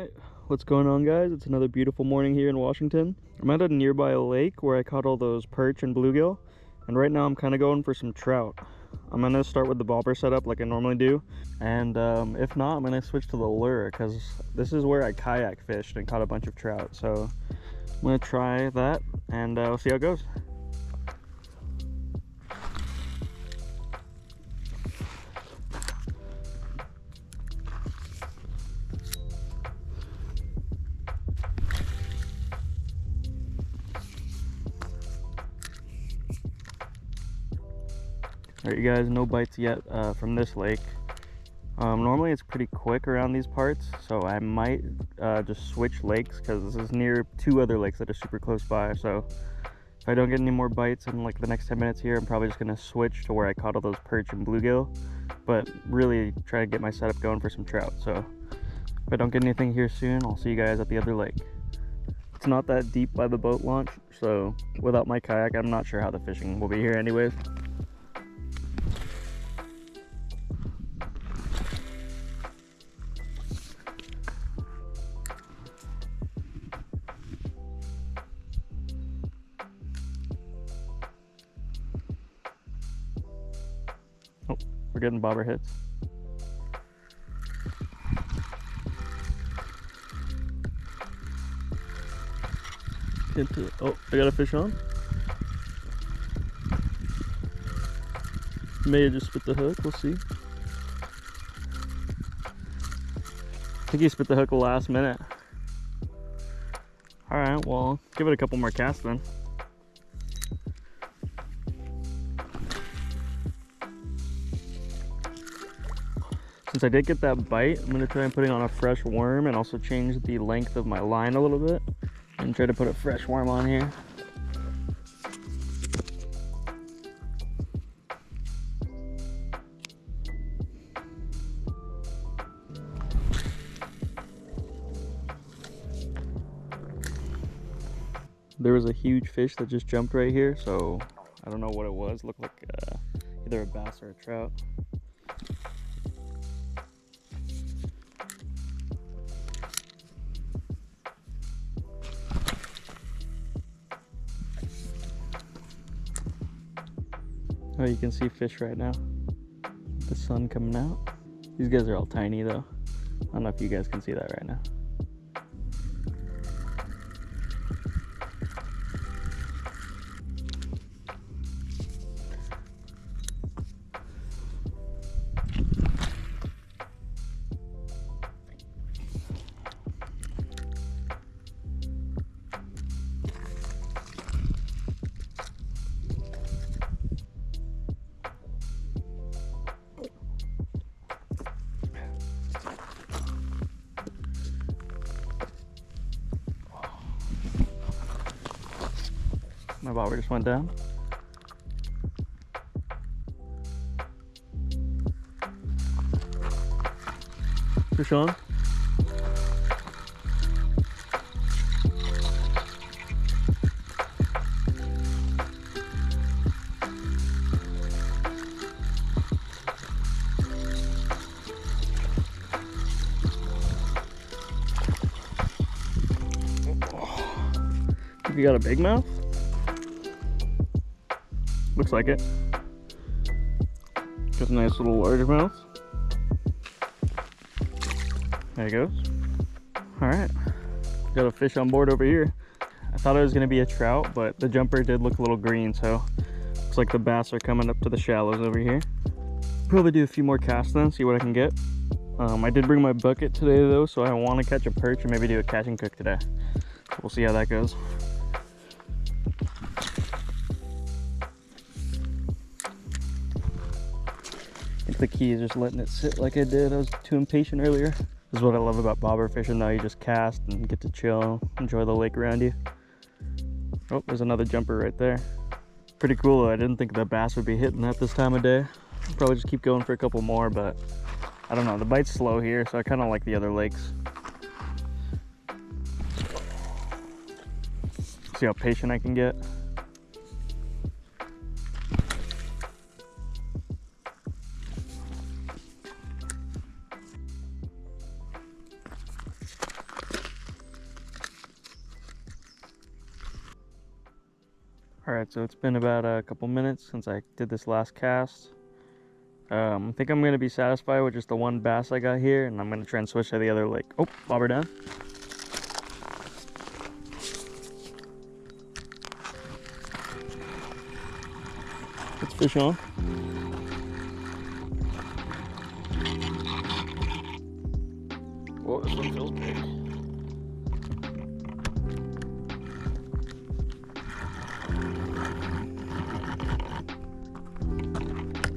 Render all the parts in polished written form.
Alright, what's going on, guys? It's another beautiful morning here in Washington. I'm at a nearby lake where I caught all those perch and bluegill, and right now I'm kind of going for some trout. I'm gonna start with the bobber setup like I normally do, and if not, I'm gonna switch to the lure because this is where I kayak fished and caught a bunch of trout. So I'm gonna try that and we'll see how it goes. Alright, you guys, no bites yet from this lake. Normally it's pretty quick around these parts, so I might just switch lakes because this is near two other lakes that are super close by. So if I don't get any more bites in like the next 10 minutes here, I'm probably just gonna switch to where I caught all those perch and bluegill, but really try to get my setup going for some trout. So if I don't get anything here soon, I'll see you guys at the other lake. It's not that deep by the boat launch, so without my kayak, I'm not sure how the fishing will be here anyways. Oh, we're getting bobber hits. Oh, I got a fish on. May have just spit the hook, we'll see. I think he spit the hook last minute. Alright, well, give it a couple more casts then. Since I did get that bite, I'm going to try and putting on a fresh worm and also change the length of my line a little bit and try to put a fresh worm on here. There was a huge fish that just jumped right here, so I don't know what it was. Looked like either a bass or a trout. Oh, you can see fish right now. The sun coming out. These guys are all tiny though. I don't know if you guys can see that right now. My bobber just went down. Fish on. You got a big mouth? Looks like it. Just a nice little largemouth. There he goes. Alright. Got a fish on board over here. I thought it was going to be a trout, but the jumper did look a little green, so looks like the bass are coming up to the shallows over here. Probably do a few more casts then, see what I can get. I did bring my bucket today though, so I want to catch a perch and maybe do a catch and cook today. So we'll see how that goes. The key is just letting it sit like I did. I was too impatient earlier. This is what I love about bobber fishing though. You just cast and get to chill, enjoy the lake around you. Oh, there's another jumper right there. Pretty cool though. I didn't think the bass would be hitting that this time of day. I'll probably just keep going for a couple more, but I don't know. The bite's slow here, so I kind of like the other lakes. See how patient I can get. Alright, so it's been about a couple minutes since I did this last cast. I think I'm going to be satisfied with just the one bass I got here, and I'm going to try and switch to the other lake. Oh, bobber down. Let's fish on. Whoa, this one feels big.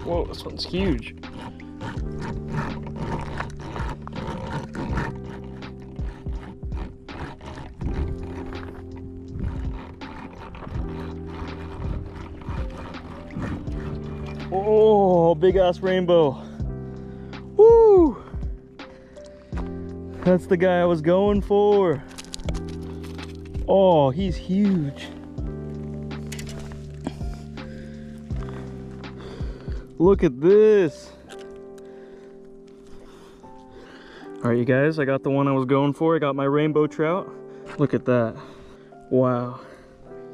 Whoa, this one's huge. Oh, big ass rainbow. Woo! That's the guy I was going for. Oh, he's huge. Look at this. All right, you guys, I got the one I was going for. I got my rainbow trout. Look at that. Wow.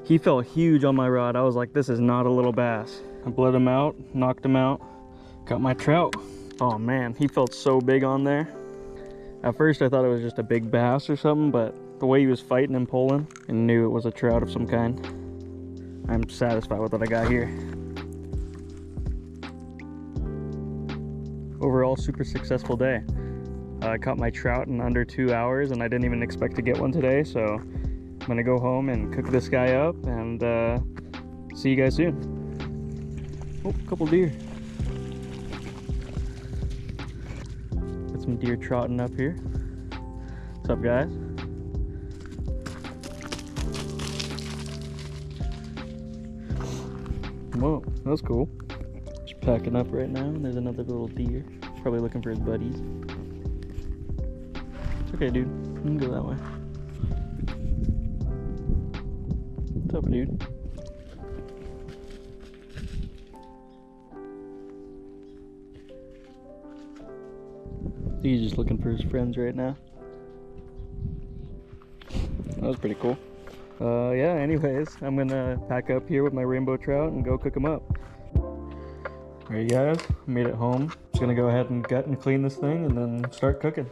He felt huge on my rod. I was like, this is not a little bass. I bled him out, knocked him out, got my trout. Oh man, he felt so big on there. At first I thought it was just a big bass or something, but the way he was fighting and pulling, I knew it was a trout of some kind. I'm satisfied with what I got here. Overall, super successful day. I caught my trout in under 2 hours, and I didn't even expect to get one today, so I'm gonna go home and cook this guy up, and see you guys soon. Oh, a couple deer. Got some deer trotting up here. What's up, guys? Whoa, that was cool. Just packing up right now, and there's another little deer. Probably looking for his buddies. It's okay, dude. You can go that way. What's up, dude? I think he's just looking for his friends right now. That was pretty cool. Yeah, anyways, I'm gonna pack up here with my rainbow trout and go cook them up. Alright guys, I made it home. Just gonna go ahead and gut and clean this thing and then start cooking.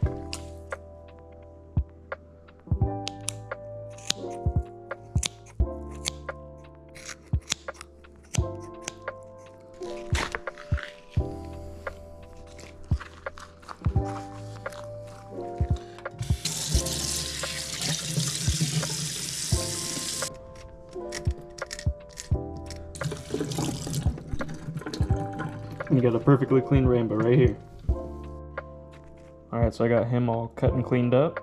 You got a perfectly clean rainbow right here. Alright, so I got him all cut and cleaned up.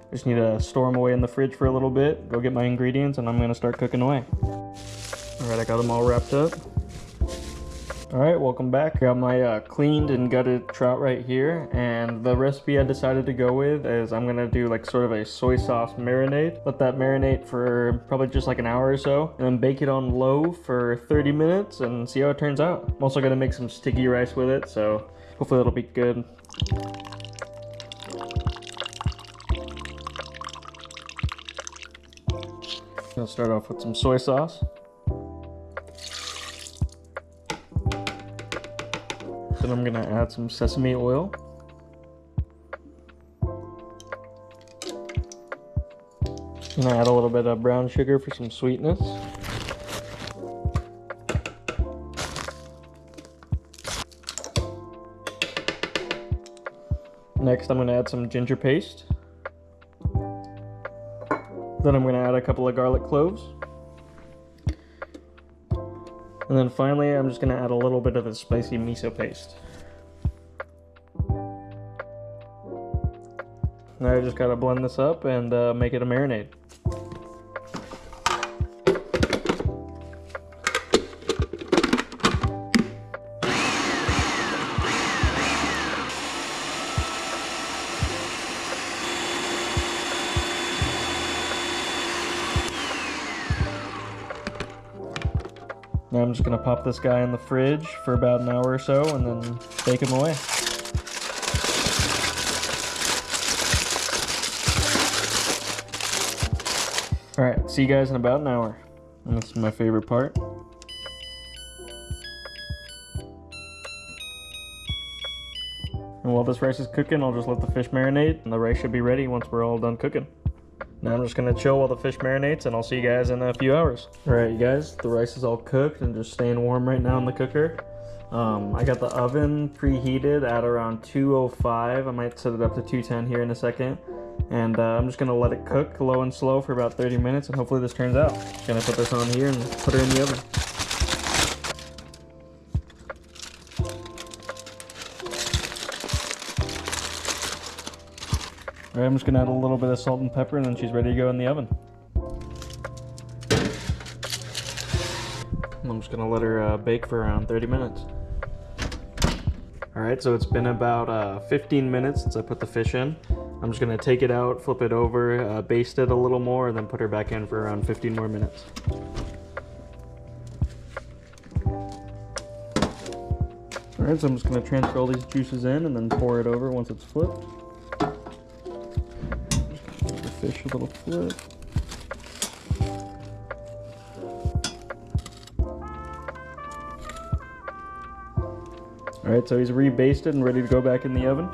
I just need to store him away in the fridge for a little bit, go get my ingredients, and I'm gonna start cooking away. Alright, I got them all wrapped up. Alright, welcome back. Got my cleaned and gutted trout right here, and the recipe I decided to go with is I'm gonna do like sort of a soy sauce marinade. Let that marinate for probably just like an hour or so, and then bake it on low for 30 minutes and see how it turns out. I'm also gonna make some sticky rice with it, so hopefully it'll be good. I'll start off with some soy sauce. Then I'm gonna add some sesame oil. And add a little bit of brown sugar for some sweetness. Next, I'm gonna add some ginger paste. Then I'm gonna add a couple of garlic cloves. And then finally, I'm just gonna add a little bit of the spicy miso paste. Now I just gotta blend this up and make it a marinade. Now I'm just gonna pop this guy in the fridge for about an hour or so and then bake him away. Alright, see you guys in about an hour. And this is my favorite part. And while this rice is cooking, I'll just let the fish marinate, and the rice should be ready once we're all done cooking. Now I'm just gonna chill while the fish marinates, and I'll see you guys in a few hours. All right, you guys, the rice is all cooked and just staying warm right now in the cooker. I got the oven preheated at around 205. I might set it up to 210 here in a second. And I'm just gonna let it cook low and slow for about 30 minutes, and hopefully this turns out. Just gonna put this on here and put her in the oven. All right, I'm just gonna add a little bit of salt and pepper, and then she's ready to go in the oven. I'm just gonna let her bake for around 30 minutes. All right, so it's been about 15 minutes since I put the fish in. I'm just gonna take it out, flip it over, baste it a little more, and then put her back in for around 15 more minutes. All right, so I'm just gonna transfer all these juices in and then pour it over once it's flipped. Give the fish a little flip. All right, so he's rebasted and ready to go back in the oven.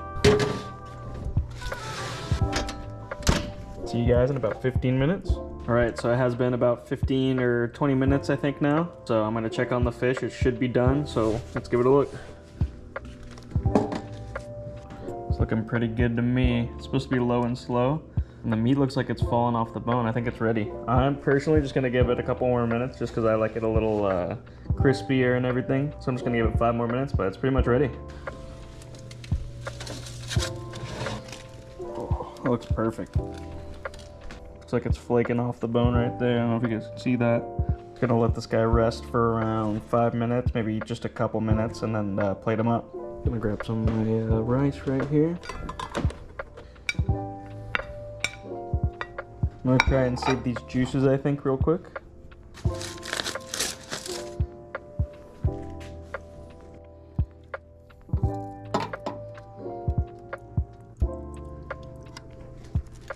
See you guys in about 15 minutes. All right, so it has been about 15 or 20 minutes, I think now. So I'm gonna check on the fish. It should be done, so let's give it a look. It's looking pretty good to me. It's supposed to be low and slow, and the meat looks like it's falling off the bone. I think it's ready. I'm personally just gonna give it a couple more minutes just because I like it a little crispier and everything. So I'm just gonna give it 5 more minutes, but it's pretty much ready. Oh, it looks perfect. Looks like it's flaking off the bone right there. I don't know if you guys can see that. Just gonna let this guy rest for around 5 minutes, maybe just a couple minutes, and then plate him up. Gonna grab some of my rice right here. I'm gonna try and save these juices, I think, real quick.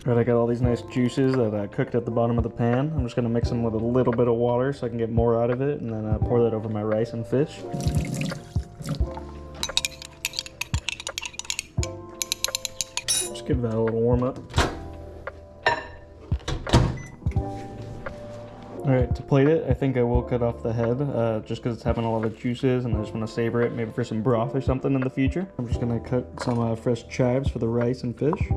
Alright, I got all these nice juices that I cooked at the bottom of the pan. I'm just going to mix them with a little bit of water so I can get more out of it, and then pour that over my rice and fish. Just give that a little warm up. Alright, to plate it, I think I will cut off the head just because it's having a lot of juices and I just want to savor it, maybe for some broth or something in the future. I'm just going to cut some fresh chives for the rice and fish.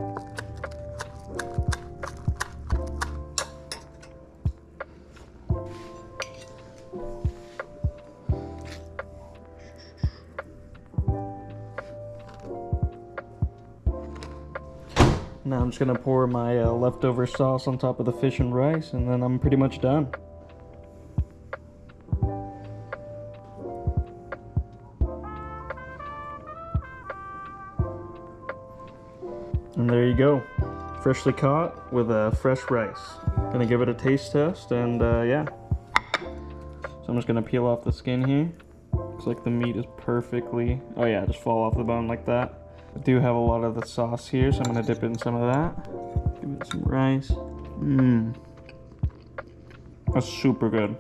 Now I'm just gonna pour my leftover sauce on top of the fish and rice, and then I'm pretty much done. And there you go, freshly caught with fresh rice. Gonna give it a taste test, and yeah. So I'm just gonna peel off the skin here. Looks like the meat is perfectly, oh yeah, just fall off the bone like that. I do have a lot of the sauce here, so I'm gonna dip in some of that. Give it some rice. That's super good.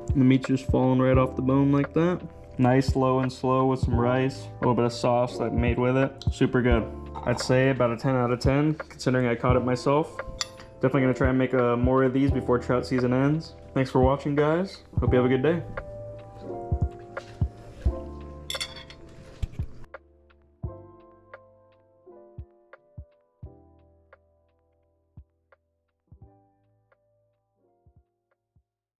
The meat's just falling right off the bone like that. Nice low and slow with some rice, a little bit of sauce that I made with it. Super good. I'd say about a 10 out of 10, considering I caught it myself. Definitely gonna try and make more of these before trout season ends. Thanks for watching, guys. Hope you have a good day.